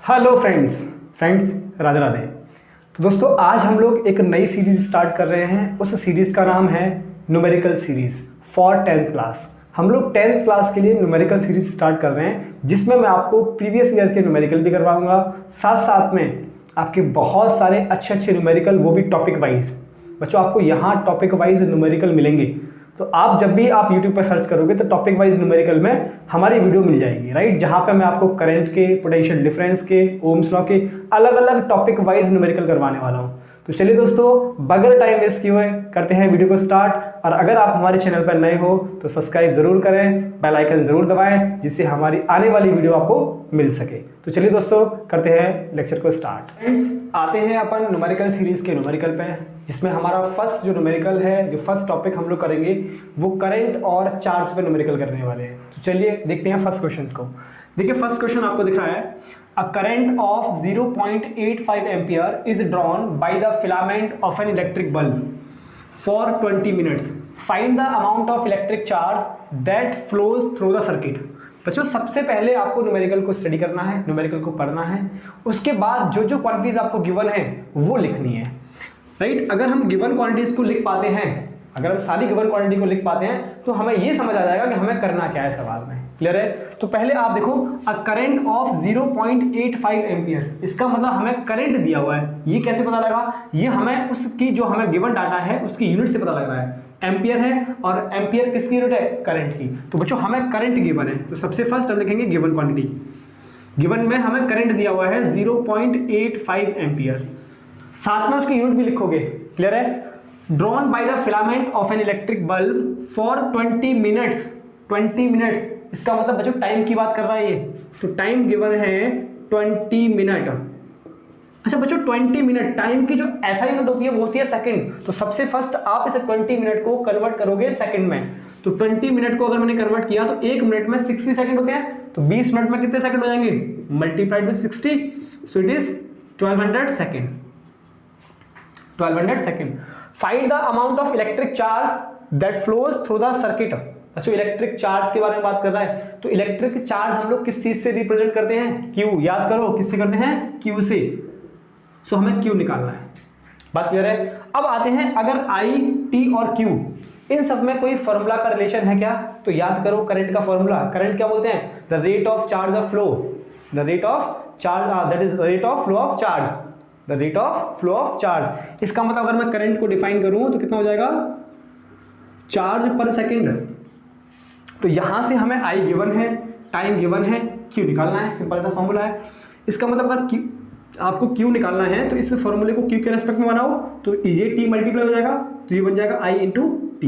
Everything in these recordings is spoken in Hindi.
Hello friends Radhe Radhe. तो दोस्तों आज हम लोग एक नई सीरीज स्टार्ट कर रहे हैं। उस सीरीज़ का नाम है numerical series for 10th class. हम लोग 10th क्लास के लिए न्यूमेरिकल सीरीज स्टार्ट कर रहे हैं, जिसमें मैं आपको प्रीवियस ईयर के न्यूमेरिकल भी करवाऊंगा, साथ साथ में आपके बहुत सारे अच्छे न्यूमेरिकल, वो भी टॉपिक वाइज। बच्चों आपको यहाँ टॉपिक वाइज न्यूमेरिकल मिलेंगे, तो आप जब भी आप YouTube पर सर्च करोगे तो टॉपिक वाइज न्यूमेरिकल में हमारी वीडियो मिल जाएगी, राइट। जहाँ पे मैं आपको करंट के, पोटेंशियल डिफरेंस के, ओम्स लॉ के अलग अलग टॉपिक वाइज न्यूमेरिकल करवाने वाला हूँ। तो चलिए दोस्तों, बगैर टाइम वेस्ट किए हुए करते हैं वीडियो को स्टार्ट। और अगर आप हमारे चैनल पर नए हो तो सब्सक्राइब जरूर करें, बेल आइकन जरूर दबाएं, जिससे हमारी आने वाली वीडियो आपको मिल सके। तो चलिए दोस्तों, करते हैं लेक्चर को स्टार्ट। फ्रेंड्स, आते हैं अपन न्यूमेरिकल सीरीज के न्यूमेरिकल पे, जिसमें हमारा फर्स्ट जो न्यूमेरिकल है, जो फर्स्ट टॉपिक हम लोग करेंगे वो करंट और चार्ज पे न्यूमेरिकल करने वाले हैं। तो चलिए देखते हैं फर्स्ट क्वेश्चन को। देखिए फर्स्ट क्वेश्चन आपको दिख रहा है, A current of 0.85 ampere is drawn by the filament of an electric bulb for 20 minutes. Find the amount of electric charge that flows through the circuit. बच्चों सबसे पहले आपको न्यूमेरिकल को स्टडी करना है, न्यूमेरिकल को पढ़ना है। उसके बाद जो जो क्वांटिटीज आपको गिवन है वो लिखनी है, राइट। अगर हम गिवन क्वांटिटीज को लिख पाते हैं, अगर हम सारी गिवन क्वांटिटी को लिख पाते हैं, तो हमें ये समझ आ जाएगा कि हमें करना क्या है सवाल में। क्लियर है? तो पहले आप देखो, अ करंट ऑफ 0.85 एम्पियर, इसका मतलब हमें करंट दिया हुआ है। ये कैसे पता लगा? ये हमें उसकी जो हमें गिवन डाटा है उसकी यूनिट से पता लग रहा है। एम्पियर है, और एम्पियर किसकी यूनिट है? करंट की। तो बच्चों हमें करंट गिवन है, तो सबसे फर्स्ट हम लिखेंगे गिवन क्वांटिटी। गिवन में हमें करंट दिया हुआ है 0.85 एम्पियर, साथ में उसकी यूनिट भी लिखोगे। क्लियर है? Drawn by the filament of an electric bulb for 20 minutes. 20 minutes, इसका मतलब बच्चों टाइम की बात कर रहा है ये। तो टाइम गिवन है 20 मिनट। अच्छा बच्चों, 20 मिनट टाइम की जो ऐसा यूनिट होती है वो होती है सेकंड। तो सबसे फर्स्ट आप इसे 20 मिनट को कन्वर्ट करोगे सेकंड में। तो 20 मिनट को अगर मैंने कन्वर्ट किया तो 1 मिनट में 60 सेकंड होते हैं, तो 20 मिनट में कितने सेकंड हो जाएंगे? Multiplied with 60, so it is 1200 second. 1200 second. Find the amount of electric charge that flows through the circuit. अच्छा, इलेक्ट्रिक चार्ज के बारे में बात कर रहा है, तो इलेक्ट्रिक चार्ज हम लोग किस चीज से रिप्रेजेंट करते हैं? क्यू। याद करो किससे करते हैं? क्यू से। सो हमें क्यू निकालना है। बात क्लियर है? अब आते हैं, अगर आई, टी और क्यू इन सब में कोई फॉर्मूला का रिलेशन है क्या? तो याद करो करंट का फॉर्मूला। करंट क्या बोलते हैं? The rate of charge of flow, the rate of charge, that is rate of flow of charge, the rate of flow of charge. इसका मतलब अगर मैं करंट को डिफाइन करूं तो कितना हो जाएगा? चार्ज पर सेकेंड। तो यहां से हमें आई गिवन है, टाइम गिवन है, क्यू निकालना है। सिंपल सा फॉर्मूला है। इसका मतलब अगर आपको क्यू निकालना है तो इस फॉर्मूले को क्यू के रेस्पेक्ट में बनाओ, तो ये टी मल्टीप्लाई हो जाएगा, तो ये बन जाएगा आई इंटू टी।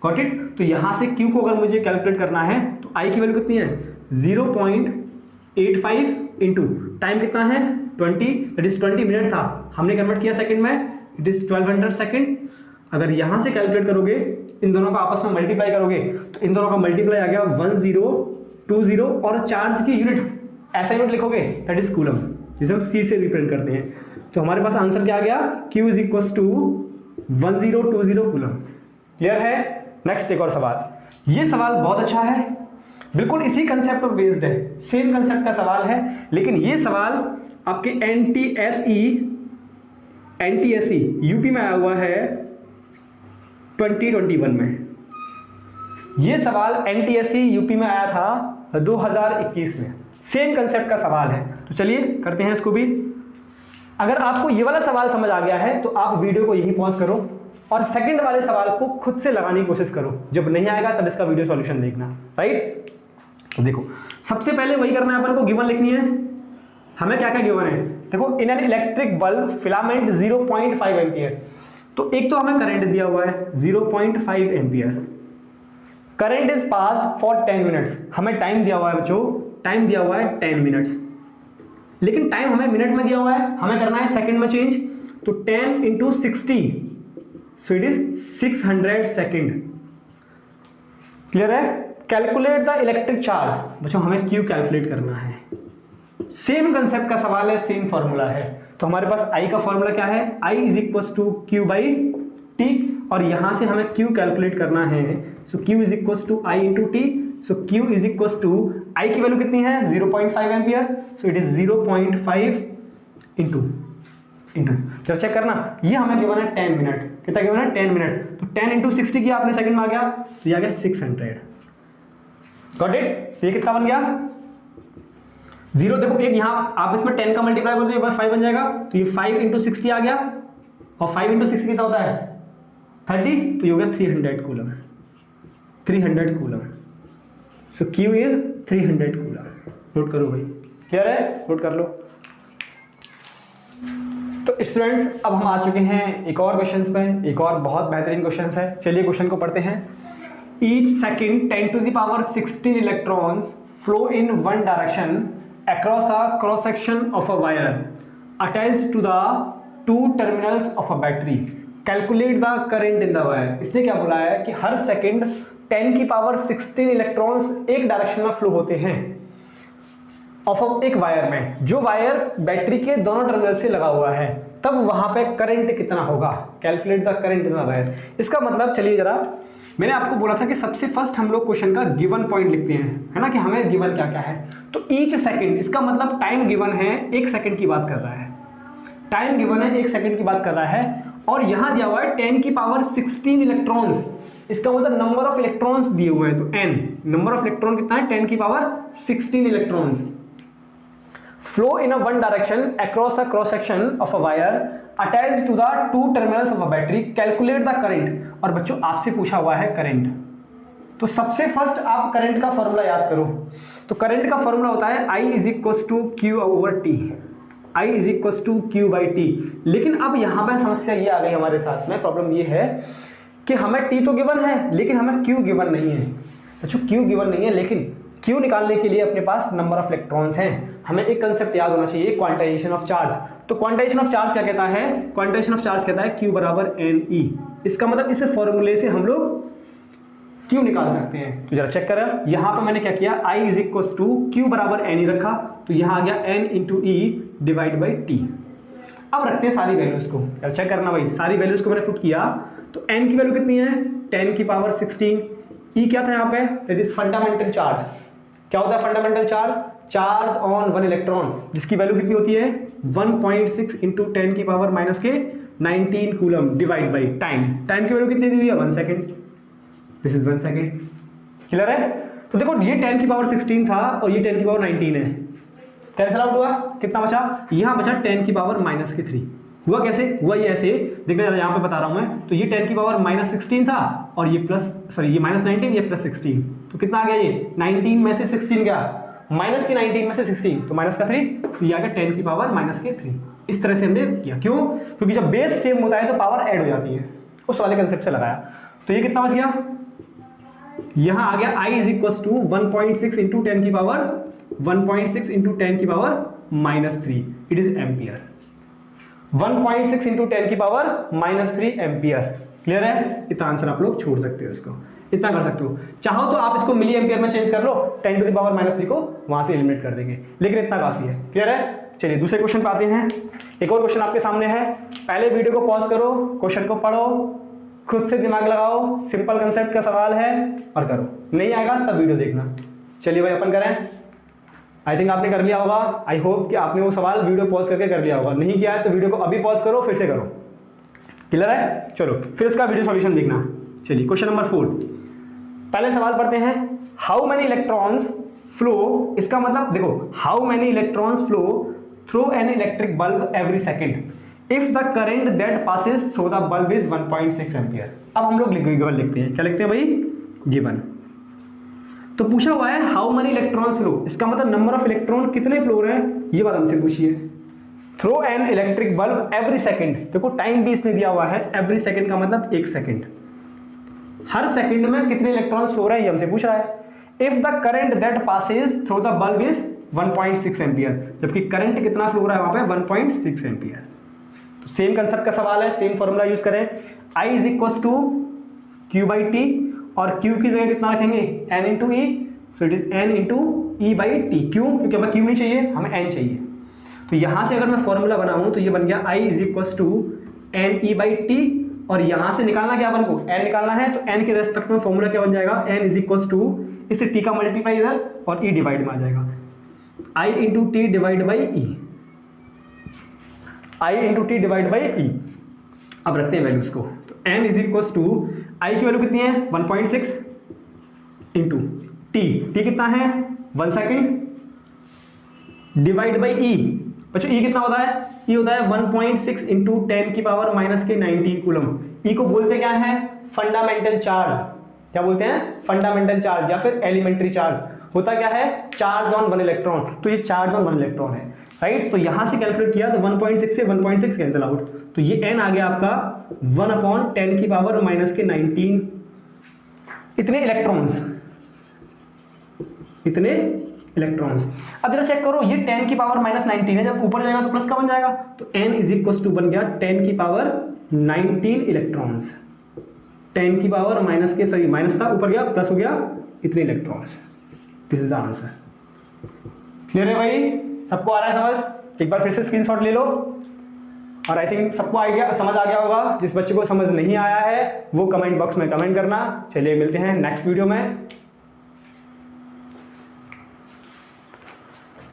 Got it? तो यहां से क्यू को अगर मुझे कैलकुलेट करना है तो आई की वैल्यू कितनी है? 0.85 इंटू टाइम कितना है? 20, दैट इज 20 मिनट था, हमने कन्वर्ट किया सेकंड में, इट इज 1200 सेकंड। अगर यहां से कैलकुलेट करोगे, इन दोनों का आपस में मल्टीप्लाई करोगे, तो इन दोनों का मल्टीप्लाई आ गया 1020, और चार्ज की यूनिट ऐसा यूनिट लिखोगे, दैट इज कूलम, जिसे हम सी से रिप्रेजेंट करते हैं। तो हमारे पास आंसर क्या आ गया? Q is equal to 1020 coulomb. Clear है? नेक्स्ट एक और सवाल। ये सवाल बहुत अच्छा है, बिल्कुल इसी कंसेप्ट पर बेस्ड है, सेम कंसेप्ट का सवाल है, लेकिन ये सवाल आपके एनटीएसई यूपी में आया हुआ है 2021 में। ये सवाल एनटीएसई यूपी में आया था 2021 में। सेम कंसेप्ट का सवाल है। तो चलिए करते हैं इसको भी। अगर आपको ये वाला सवाल समझ आ गया है तो आप वीडियो को यहीं पॉज करो और सेकंड वाले सवाल को खुद से लगाने की कोशिश करो। जब नहीं आएगा तब इसका वीडियो सॉल्यूशन देखना, राइट। तो देखो, सबसे पहले वही करना है अपन को, गिवन लिखनी है। हमें क्या क्या गिवन है? देखो, in an electric bulb filament 0.5 ampere. तो एक तो हमें करंट दिया हुआ है 0.5 ampere. Current is passed for 10 minutes. हमें टाइम दिया हुआ है बच्चों, टाइम दिया हुआ है 10 मिनट्स, लेकिन टाइम हमें मिनट में दिया हुआ है, हमें करना है सेकंड में चेंज। तो 10 into 60, so it is 600 second. Clear है? Calculate the electric charge. बच्चों हमें क्यू कैलकुलेट करना है। सेम कंसेप्ट का सवाल है, सेम फॉर्मूला है। तो हमारे पास आई का फॉर्मूला क्या है? I is equal to Q by T, और यहां से हमें क्यू कैलकुलेट करना है। So Q is equal to I into T, so Q is equal to I की वैल्यू कितनी है 0.5 ampere, so it is 0.5 into जरा चेक करना, ये हमें गिवन है 10 मिनट, कितना गिवन है 10 मिनट, तो 10 इंटू 60 किया आपने सेकंड में आ गया, तो ये आ गया 600। Got it? ये कितना बन गया 0, देखो एक यहाँ आप इसमें 10 का मल्टीप्लाई कर दो 5 बन जाएगा, तो ये 5 इंटू 60 आ गया, और 5 इंटू 60 कितना होता है 30, तो ये हो गया 300 coulomb, 300 coulomb. So Q is 300 coulomb. Note करो भाई, क्लियर है, नोट कर लो। तो स्टूडेंट्स अब हम आ चुके हैं एक और क्वेश्चन पे, एक और बहुत बेहतरीन क्वेश्चन है। चलिए क्वेश्चन को पढ़ते हैं। Each second 10 to the power 16 electrons flow in one direction across a cross section of a wire attached to the 2 terminals of a battery, calculate the current in the wire. इसने क्या बोला है कि हर सेकेंड 10 की पावर 16 इलेक्ट्रॉन्स एक डायरेक्शन में फ्लो होते हैं ऑफ एक वायर में, जो वायर बैटरी के दोनों टर्मिनल से लगा हुआ है, तब वहां पे करंट कितना होगा, calculate the current in the wire. इसका मतलब चलिए जरा, मैंने आपको बोला था कि सबसे फर्स्ट हम लोग क्वेश्चन का गिवन पॉइंट लिखते हैं, है ना, कि हमें गिवन क्या क्या है। तो ईच सेकंड, इसका मतलब टाइम गिवन है 1 सेकंड की बात कर रहा है, टाइम गिवन है 1 सेकंड की बात कर रहा है, और यहां दिया हुआ है 10 की पावर 16 इलेक्ट्रॉन्स, इसका मतलब नंबर ऑफ इलेक्ट्रॉन्स दिए हुए हैं, तो n नंबर ऑफ इलेक्ट्रॉन कितना है 10 की power 16 electrons flow in a one direction across a cross section of a wire attached to the 2 terminals of a battery, calculate the current। और बच्चों आपसे पूछा हुआ है करंट, तो सबसे फर्स्ट आप करंट का फॉर्मूला याद करो। तो करंट का फॉर्मूला होता है I is equal to q over t, I is equal to Q by t. लेकिन अब यहां पर समस्या ये आ गई हमारे साथ में, प्रॉब्लम ये है कि हमें T तो गिवन है लेकिन हमें Q गिवन नहीं है। अच्छा Q गिवन नहीं है, लेकिन Q निकालने के लिए अपने पास नंबर ऑफ इलेक्ट्रॉन्स हैं। हमें एक कंसेप्ट याद होना चाहिए, क्वांटाइजेशन ऑफ चार्ज। तो क्वांटाइजेशन ऑफ चार्ज क्या कहता है, क्वांटाइजेशन ऑफ चार्ज कहता है Q बराबर NE। इसका मतलब इस फॉर्मूले से हम लोग Q निकाल सकते हैं। तो जरा चेक करें, यहां पर मैंने क्या किया, I is equal to Q बराबर NE रखा, तो यहां आ गया N into E divide by T। अब रखते हैं सारी वैल्यूज को, जरा चेक करना भाई, सारी वैल्यूज को मैंने पुट किया, तो N की वैल्यू कितनी है 10 की पावर 16, E क्या था यहाँ पे, दैट इज फंडामेंटल चार्ज। क्या होता है fundamental charge, charge on 1 electron, जिसकी वैल्यू कितनी होती है 1.6 इंटू 10 की पावर माइनस के 19 coulomb divide by time. Time की वैल्यू कितनी दी हुई है 1 second, this is 1 second. Clear है? तो देखो ये 10 की पावर 16 था और ये 10 की पावर 19 है, कैंसिल आउट हुआ, कितना बचा, यहां बचा 10 की पावर माइनस के 3। हुआ कैसे, हुआ ये ऐसे, देखना यहां पे बता रहा हूं मैं, तो ये 10 की पावर माइनस 16 था और ये प्लस, सॉरी ये माइनस 19, ये प्लस 16, तो कितना आ गया, ये 19 में से 16 गया, माइनस की 19 में से 16, तो माइनस का 3, तो ये आ गया 10 की पावर माइनस के 3। इस तरह से हमने किया, क्यों, क्योंकि जब बेस सेम होता है तो पावर ऐड हो जाती है, उस वाले कंसेप्ट से लगाया। तो ये कितना बच गया, यहां आ गया I is equal to 1.6 into 10 की पावर 1.6 इंटू 10 की पावर minus 3, it is ampere. 1.6 into 10 की पावर माइनस 3 एम्पियर। क्लियर है? इतना आंसर आप लोग छोड़ सकते हो, इसको इतना कर सकते हो। चाहो तो आप इसको मिली एम्पियर में चेंज कर लो, 10 टू द पावर माइनस 3 को वहां से एलिमिनेट कर देंगे, लेकिन इतना काफी है। क्लियर है? चलिए दूसरे क्वेश्चन पे आते हैं। एक और क्वेश्चन आपके सामने है, पहले वीडियो को पॉज करो, क्वेश्चन को पढ़ो, खुद से दिमाग लगाओ, सिंपल कंसेप्ट का सवाल है और करो, नहीं आएगा तब वीडियो देखना। चलिए भाई अपन करें, आई थिंक आपने कर लिया होगा, आई होप कि आपने वो सवाल वीडियो पॉज करके कर लिया होगा, नहीं किया है तो वीडियो को अभी पॉज करो फिर से करो। क्लियर है? चलो फिर इसका वीडियो सॉल्यूशन देखना। चलिए क्वेश्चन नंबर 4, पहले सवाल पढ़ते हैं, हाउ मेनी इलेक्ट्रॉन्स फ्लो, इसका मतलब देखो, how many electrons flow through an electric bulb every second if the current that passes through the bulb is 1.6 ampere. अब हम लोग गिवन लिखते हैं, क्या लिखते हैं भाई, गिवन। तो पूछा हुआ है हाउ मेनी इलेक्ट्रॉन्स फ्लो, इसका मतलब नंबर ऑफ इलेक्ट्रॉन कितने फ्लो रहे हैं, ये बात हमसे पूछिए। Through an electric bulb every second, देखो टाइम भी इसने दिया हुआ है, एवरी सेकंड का मतलब 1 सेकंड, हर सेकंड में कितने इलेक्ट्रॉन्स फ्लो रहे हैं ये हमसे पूछ रहा है। If the current that passes through the bulb is 1.6 ampere, जबकि करंट कितना फ्लो रहा है वहां पे 1.6 एम्पियर। तो सेम कंसेप्ट का सवाल है, सेम फॉर्मूला यूज करें, I is equal to Q by T, और Q की जगह कितना रखेंगे N into e, so it is N into e by t. क्यों? क्योंकि हमें Q नहीं चाहिए, हमें N चाहिए। तो यहां से अगर मैं फॉर्मूला बनाऊं तो ये बन गया I is equal to n e by T, और यहां से निकालना क्या अपन को, n निकालना है, तो n के रेस्पेक्ट में फॉर्मूला क्या बन जाएगा, n इज इक्वल टू इसे t का मल्टीप्लाई इधर और e डिवाइड में आ जाएगा, i into t divide by e, i into t divide by e. अब रखते हैं वैल्यूज को, तो n is equal to i की वैल्यू कितनी है 1.6 इंटू t कितना है 1 सेकेंड डिवाइड बाई ई। बच्चों ई कितना होता है, ई होता है 1.6 इंटू 10 की पावर माइनस के 19 कूलम। ई को बोलते क्या है, फंडामेंटल चार्ज। क्या बोलते हैं, फंडामेंटल चार्ज या फिर एलिमेंट्री चार्ज। होता क्या है, चार्ज ऑन 1 इलेक्ट्रॉन, तो ये चार्ज ऑन 1 इलेक्ट्रॉन है, राइट। तो यहां से कैलकुलेट किया तो 1.6 से 1.6 कैंसिल आउट, तो ये n आ गया आपका 1/10 की पावर माइनस के 19 इतने इलेक्ट्रॉन्स, इतने इलेक्ट्रॉन्स। अब जरा चेक करो, ये 10 की पावर माइनस 19 है, जब ऊपर जाएगा तो प्लस का बन जाएगा, तो n इज इक्वल टू बन गया 10 की पावर 19 इलेक्ट्रॉन्स। 10 की पावर माइनस के, सॉरी माइनस था, ऊपर गया प्लस हो गया, इतने electrons. This is the answer. Clear है भाई, सबको आ रहा है समझ? एक बार फिर से स्क्रीनशॉट ले लो। और आई थिंक सबको आइडिया समझ आ गया होगा। जिस बच्चे को समझ नहीं आया है वो कमेंट बॉक्स में कमेंट करना। चलिए मिलते हैं नेक्स्ट वीडियो में।